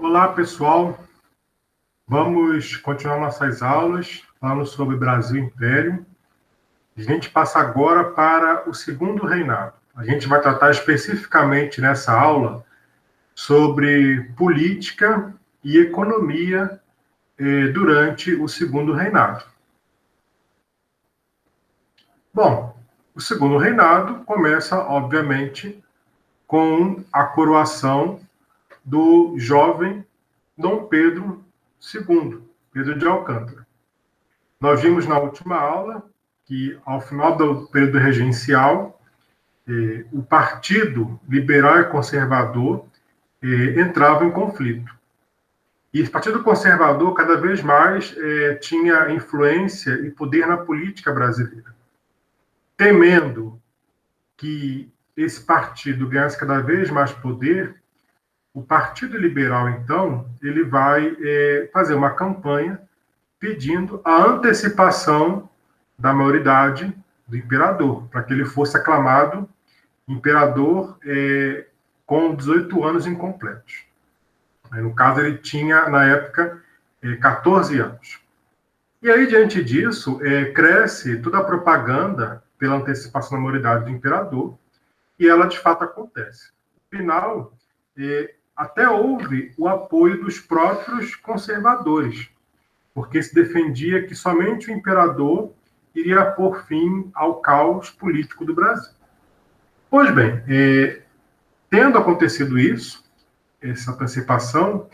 Olá, pessoal. Vamos continuar nossas aulas falando sobre Brasil e Império. A gente passa agora para o Segundo Reinado. A gente vai tratar especificamente nessa aula sobre política e economia durante o Segundo Reinado. Bom, o Segundo Reinado começa, obviamente, com a coroação do jovem Dom Pedro II, Pedro de Alcântara. Nós vimos na última aula que, ao final do período regencial, o Partido Liberal e Conservador entrava em conflito. E esse Partido Conservador, cada vez mais, tinha influência e poder na política brasileira. Temendo que esse partido ganhasse cada vez mais poder, o Partido Liberal, então, ele vai fazer uma campanha pedindo a antecipação da maioridade do imperador, para que ele fosse aclamado imperador com 18 anos incompletos. No caso, ele tinha, na época, 14 anos. E aí, diante disso, cresce toda a propaganda pela antecipação da maioridade do imperador, e ela, de fato, acontece. No final, até houve o apoio dos próprios conservadores, porque se defendia que somente o imperador iria pôr fim ao caos político do Brasil. Pois bem, tendo acontecido isso, essa antecipação,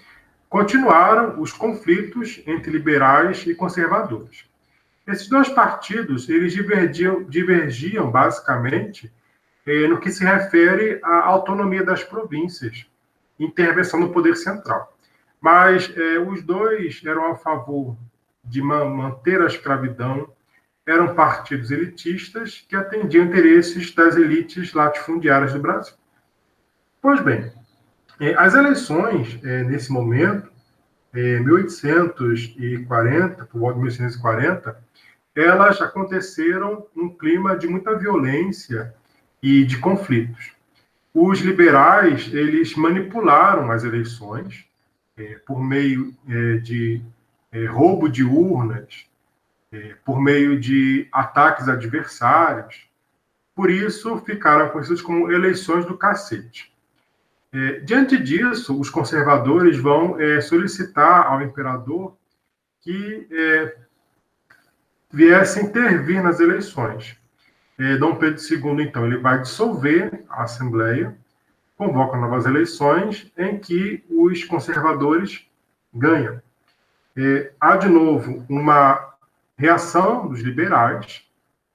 continuaram os conflitos entre liberais e conservadores. Esses dois partidos, eles divergiam basicamente no que se refere à autonomia das províncias, intervenção no poder central. Mas os dois eram a favor de manter a escravidão, eram partidos elitistas que atendiam interesses das elites latifundiárias do Brasil. Pois bem, as eleições, nesse momento, 1840, por volta de 1840, elas aconteceram num clima de muita violência e de conflitos. Os liberais, eles manipularam as eleições, por meio de roubo de urnas, por meio de ataques adversários. Por isso, ficaram conhecidos como eleições do cacete. Diante disso, os conservadores vão solicitar ao imperador que viesse intervir nas eleições. Dom Pedro II, então, ele vai dissolver a Assembleia, convoca novas eleições em que os conservadores ganham. Há, de novo, uma reação dos liberais,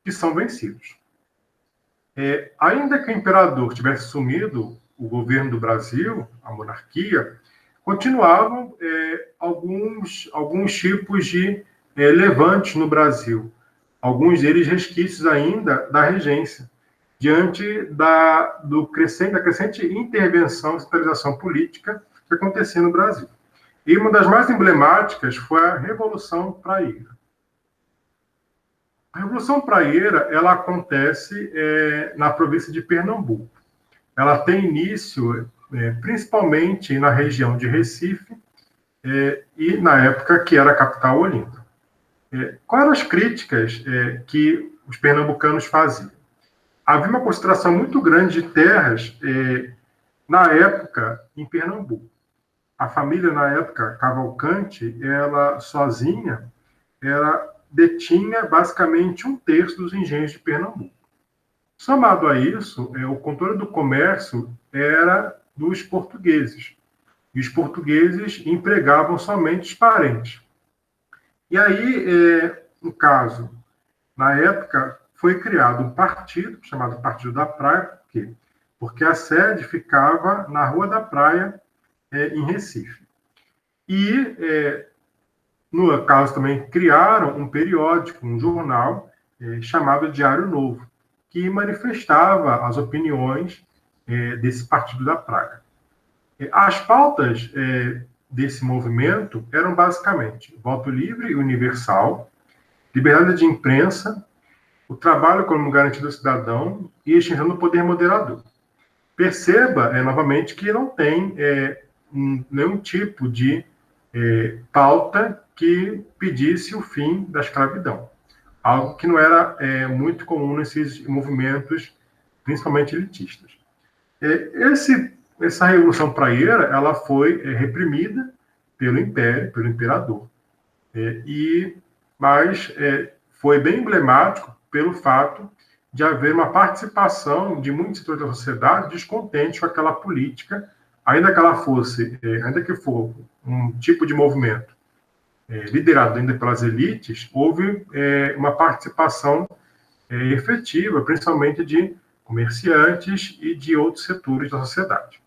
que são vencidos. Ainda que o imperador tivesse assumido o governo do Brasil, a monarquia, continuavam alguns tipos de levantes no Brasil, alguns deles resquícios ainda da regência, diante da crescente intervenção e centralização política que acontecia no Brasil. E uma das mais emblemáticas foi a Revolução Praieira. A Revolução Praieira, ela acontece na província de Pernambuco. Ela tem início principalmente na região de Recife e na época que era a capital Olinda. Quais eram as críticas que os pernambucanos faziam? Havia uma concentração muito grande de terras na época em Pernambuco. A família, na época, Cavalcante, ela sozinha, ela detinha basicamente 1/3 dos engenhos de Pernambuco. Somado a isso, o controle do comércio era dos portugueses. E os portugueses empregavam somente os parentes. E aí, no caso, na época, foi criado um partido, chamado Partido da Praia. Por quê? Porque a sede ficava na Rua da Praia, em Recife. E, no caso, também criaram um periódico, um jornal, chamado Diário Novo, que manifestava as opiniões desse Partido da Praia. As pautas desse movimento eram basicamente voto livre e universal, liberdade de imprensa, o trabalho como garantia do cidadão e extinção do poder moderador. Perceba, novamente, que não tem nenhum tipo de pauta que pedisse o fim da escravidão. Algo que não era muito comum nesses movimentos, principalmente elitistas. Essa Revolução Praieira, ela foi reprimida pelo Império, pelo Imperador. Mas foi bem emblemático pelo fato de haver uma participação de muitos setores da sociedade descontentes com aquela política, ainda que for um tipo de movimento liderado ainda pelas elites, houve uma participação efetiva, principalmente de comerciantes e de outros setores da sociedade.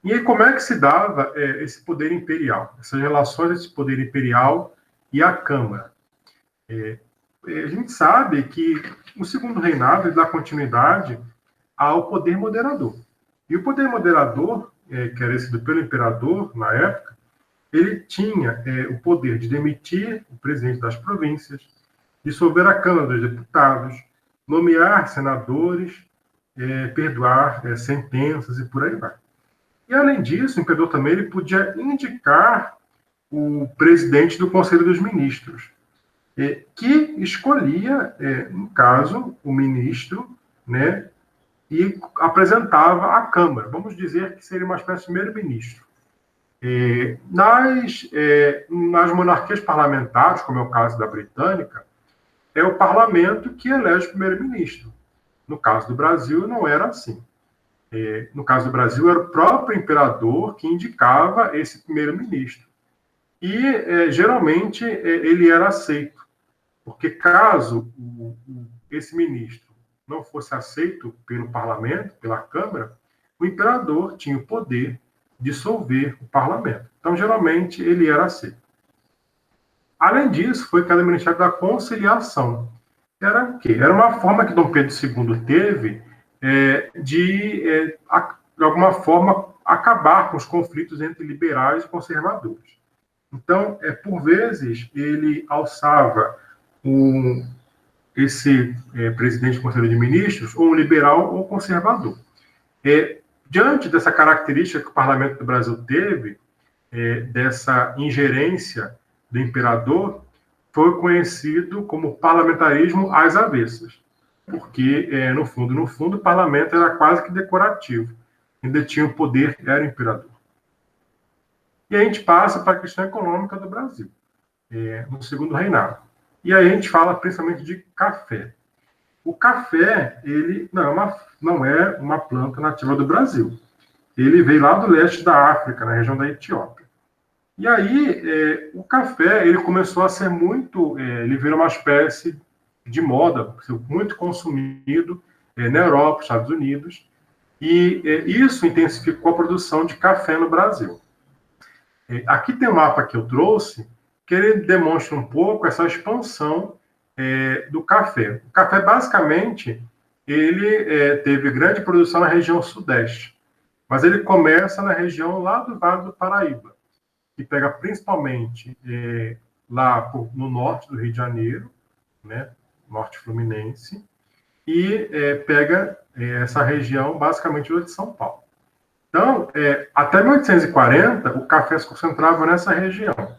E aí, como é que se dava esse poder imperial, essas relações desse poder imperial e a Câmara? A gente sabe que o segundo reinado dá continuidade ao poder moderador. E o poder moderador, que era exercido pelo imperador na época, ele tinha o poder de demitir o presidente das províncias, dissolver a Câmara dos Deputados, nomear senadores, perdoar sentenças e por aí vai. E, além disso, o imperador também ele podia indicar o presidente do Conselho dos Ministros, que escolhia, no caso, o ministro, né, e apresentava à Câmara. Vamos dizer que seria uma espécie de primeiro-ministro. Nas monarquias parlamentares, como é o caso da britânica, é o parlamento que elege o primeiro-ministro. No caso do Brasil, não era assim. No caso do Brasil, era o próprio imperador que indicava esse primeiro-ministro. E, geralmente, ele era aceito. Porque caso esse ministro não fosse aceito pelo parlamento, pela Câmara, o imperador tinha o poder de dissolver o parlamento. Então, geralmente, ele era aceito. Além disso, foi criado o Ministério da Conciliação. Era o quê? Era uma forma que Dom Pedro II teve de alguma forma, acabar com os conflitos entre liberais e conservadores. Então, por vezes, ele alçava esse presidente do Conselho de Ministros, ou liberal ou conservador. Diante dessa característica que o Parlamento do Brasil teve, dessa ingerência do imperador, foi conhecido como parlamentarismo às avessas, porque, no fundo, o parlamento era quase que decorativo. Ainda tinha o poder, era o imperador. E a gente passa para a questão econômica do Brasil, no segundo reinado. E aí a gente fala principalmente de café. O café, ele não é uma planta nativa do Brasil. Ele veio lá do leste da África, na região da Etiópia. E aí, o café, ele começou a ser ele virou uma espécie de moda, muito consumido na Europa, Estados Unidos, e isso intensificou a produção de café no Brasil. Aqui tem um mapa que eu trouxe, que ele demonstra um pouco essa expansão do café. O café, basicamente, ele teve grande produção na região sudeste, mas ele começa na região lá do Vale do Paraíba, que pega principalmente lá no norte do Rio de Janeiro, né, norte fluminense, e pega essa região basicamente de São Paulo. Então, até 1840, o café se concentrava nessa região.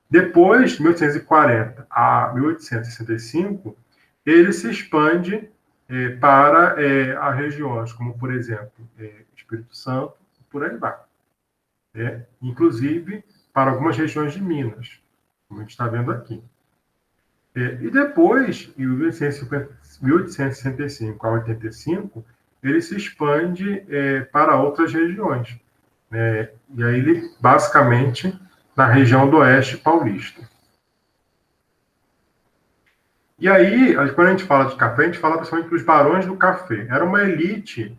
Depois, de 1840 a 1865, ele se expande para as regiões, como, por exemplo, Espírito Santo, por aí vai. Inclusive para algumas regiões de Minas, como a gente está vendo aqui. E depois, em 1865 a 85, ele se expande para outras regiões. E aí ele, basicamente, na região do oeste paulista. E aí, quando a gente fala de café, a gente fala principalmente dos barões do café. Era uma elite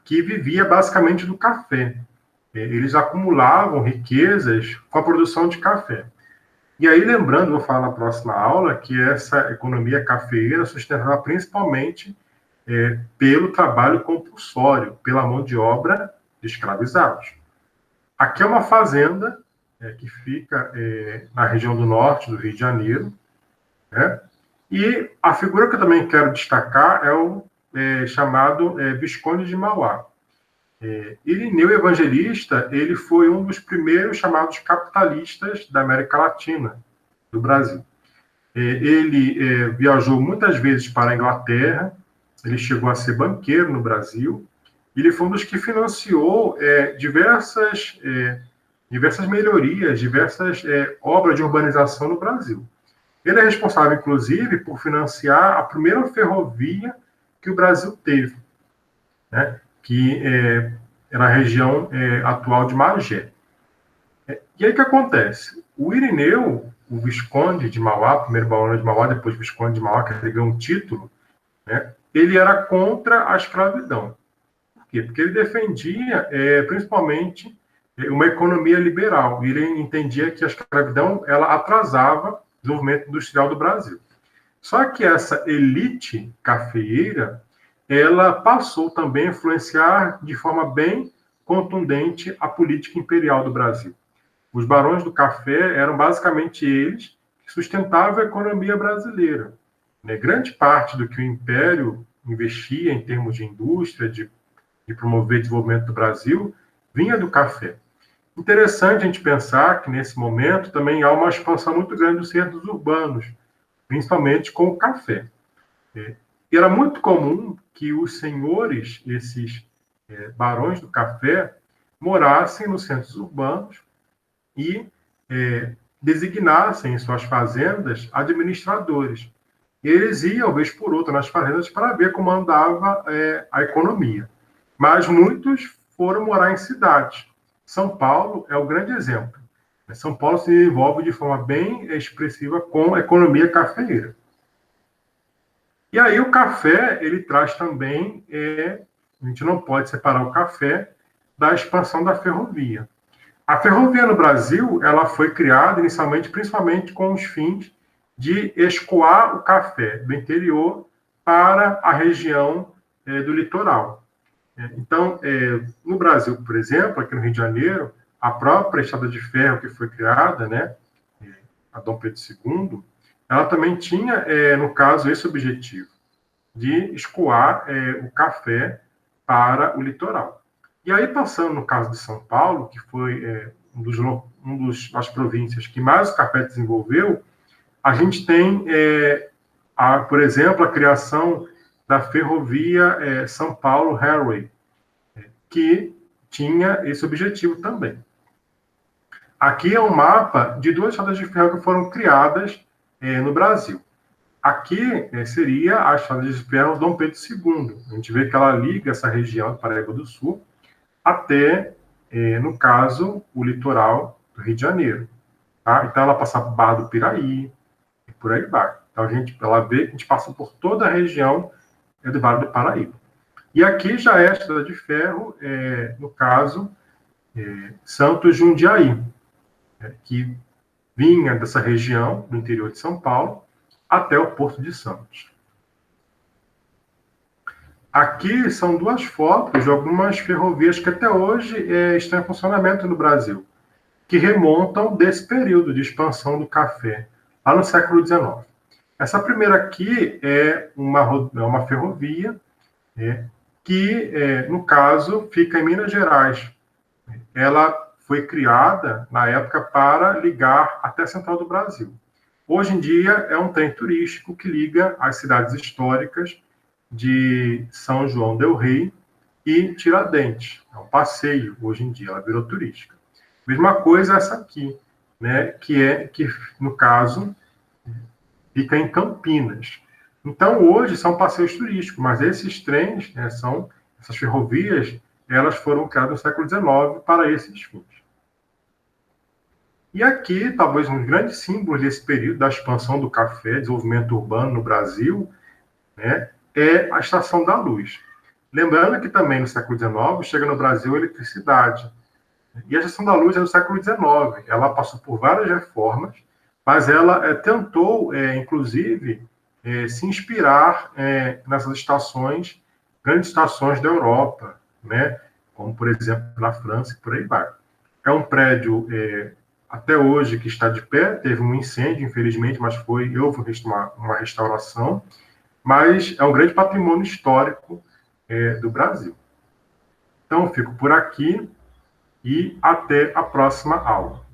que vivia basicamente do café. Eles acumulavam riquezas com a produção de café. E aí, lembrando, vou falar na próxima aula, que essa economia cafeeira sustentava principalmente pelo trabalho compulsório, pela mão de obra de escravizados. Aqui é uma fazenda que fica na região do norte do Rio de Janeiro, né? E a figura que eu também quero destacar é o chamado Visconde de Mauá. Irineu Evangelista, ele foi um dos primeiros chamados capitalistas da América Latina, do Brasil. Ele viajou muitas vezes para a Inglaterra, ele chegou a ser banqueiro no Brasil, ele foi um dos que financiou diversas melhorias, diversas obras de urbanização no Brasil. Ele é responsável, inclusive, por financiar a primeira ferrovia que o Brasil teve, né? Que era a região atual de Magé. E aí o que acontece? O Irineu, o Visconde de Mauá, primeiro barão de Mauá, depois Visconde de Mauá, que ele ganhou um título, né? Ele era contra a escravidão. Por quê? Porque ele defendia, principalmente, uma economia liberal. E ele entendia que a escravidão ela atrasava o desenvolvimento industrial do Brasil. Só que essa elite cafeeira, ela passou também a influenciar de forma bem contundente a política imperial do Brasil. Os barões do café eram basicamente eles que sustentavam a economia brasileira. Grande parte do que o Império investia em termos de indústria, de promover o desenvolvimento do Brasil, vinha do café. Interessante a gente pensar que, nesse momento, também há uma expansão muito grande dos centros urbanos, principalmente com o café. E era muito comum que os senhores, esses barões do café, morassem nos centros urbanos e designassem em suas fazendas administradores. E eles iam, vez por outra, nas fazendas para ver como andava a economia. Mas muitos foram morar em cidades. São Paulo é o grande exemplo. São Paulo se envolve de forma bem expressiva com a economia cafeeira. E aí o café, ele traz também, a gente não pode separar o café da expansão da ferrovia. A ferrovia no Brasil, ela foi criada inicialmente, principalmente com os fins de escoar o café do interior para a região do litoral. Então, no Brasil, por exemplo, aqui no Rio de Janeiro, a própria estrada de ferro que foi criada, né, a Dom Pedro II, ela também tinha, no caso, esse objetivo, de escoar o café para o litoral. E aí, passando no caso de São Paulo, que foi das províncias que mais o café desenvolveu, a gente tem, por exemplo, a criação da ferrovia São Paulo Railway, que tinha esse objetivo também. Aqui é um mapa de duas estradas de ferro que foram criadas no Brasil. Aqui seria a estrada de ferro Dom Pedro II. A gente vê que ela liga essa região de Paraíba do Sul até, no caso, o litoral do Rio de Janeiro. Tá? Então, ela passa por Barra do Piraí, e por aí vai. Então, ela vê que a gente passa por toda a região do Vale do Paraíba. E aqui já é a estrada de ferro, no caso, Santos Jundiaí, que vinha dessa região, do interior de São Paulo, até o Porto de Santos. Aqui são duas fotos de algumas ferrovias que até hoje estão em funcionamento no Brasil, que remontam desse período de expansão do café, lá no século XIX. Essa primeira aqui é uma ferrovia que, no caso, fica em Minas Gerais. Ela foi criada, na época, para ligar até a Central do Brasil. Hoje em dia, é um trem turístico que liga as cidades históricas de São João del Rei e Tiradentes. É um passeio, hoje em dia, ela virou turística. Mesma coisa essa aqui, né, que, no caso, fica em Campinas. Então, hoje, são passeios turísticos, mas esses trens, essas ferrovias, elas foram criadas no século XIX para esses fins. E aqui, talvez um dos grandes símbolos desse período da expansão do café, desenvolvimento urbano no Brasil, né, é a Estação da Luz. Lembrando que também no século XIX chega no Brasil a eletricidade. E a Estação da Luz é do século XIX. Ela passou por várias reformas, mas ela tentou, inclusive, se inspirar nessas estações, grandes estações da Europa, né, como, por exemplo, na França e por aí vai. É um prédio, até hoje, que está de pé, teve um incêndio, infelizmente, mas houve uma restauração, mas é um grande patrimônio histórico do Brasil. Então, eu fico por aqui e até a próxima aula.